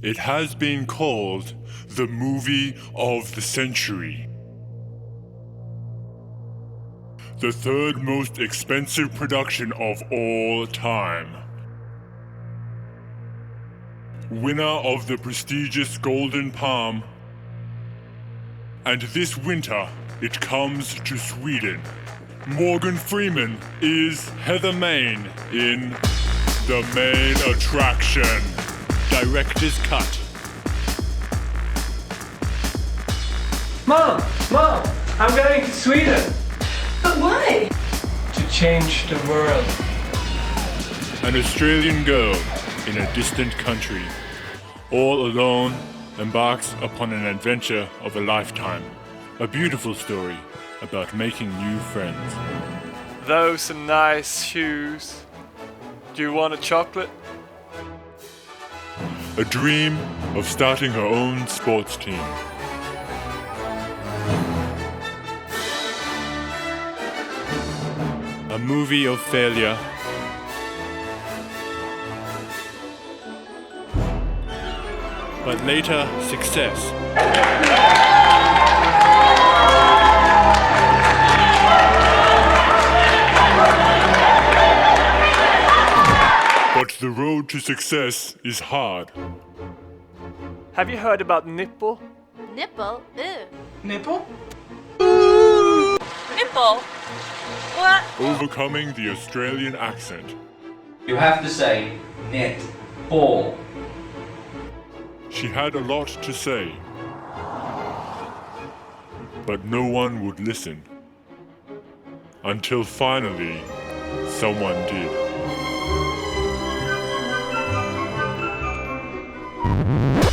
It has been called the movie of the century. The third most expensive production of all time. Winner of the prestigious Golden Palm. And this winter, it comes to Sweden. Morgan Freeman is Heather Main in The Main Attraction. Director's cut. Mom! I'm going to Sweden! But why? To change the world. An Australian girl in a distant country, all alone, embarks upon an adventure of a lifetime. A beautiful story about making new friends. Those are nice shoes. Do you want a chocolate? A dream of starting her own sports team. A movie of failure. But later, success. But the road to success is hard. Have you heard about nipple? Nipple? Ew. Nipple? Nipple? What? Overcoming the Australian accent. You have to say net ball. She had a lot to say. But no one would listen. Until finally, someone did.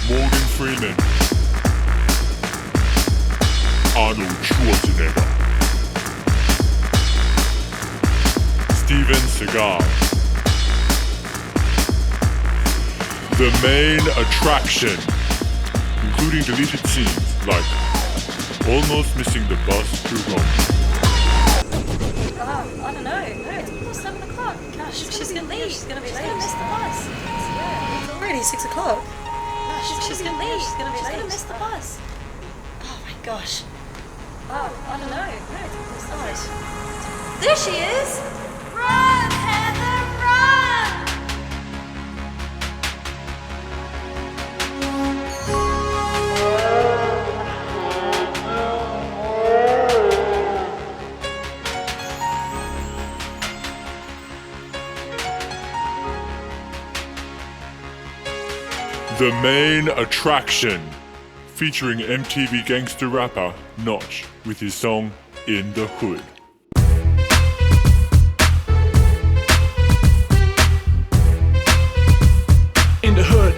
Morgan Freeman. Arnold Schwarzenegger. Steven Seagal. The Main Attraction, including deleted scenes like almost missing the bus to Rome. I don't know. No, it's almost 7 o'clock. Gosh, she's gonna leave. She's gonna be late. She's gonna miss the bus. Yeah. It's already 6 o'clock. Gosh, she's gonna leave. She's gonna be late. She's gonna miss the bus. Oh my gosh. Oh, I don't know. No, it's almost. There she is! Run, Heather, run! The Main Attraction, featuring MTV gangster rapper Notch with his song In the Hood. In the hood.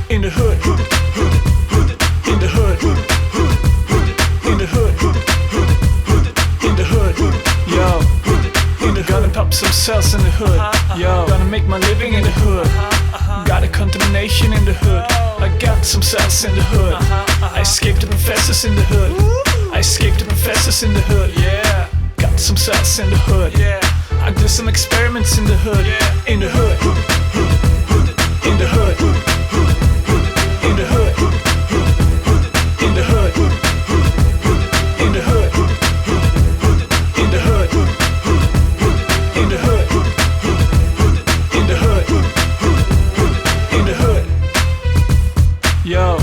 In the hood. In the hood. In the hood. In the hood. Yo. Gonna pop some cells in the hood. Yo. Gonna make my living in the hood. Got a contamination in the hood. I got some cells in the hood. I escaped the professors in the hood. I escaped the professors in the hood. Yeah. Got some cells in the hood. Yeah. I did some experiments in the hood. In the hood. In the hood. In the hood. In the hood. In the hood. In the hood. In the hood. In the hood. In the hood. Yo.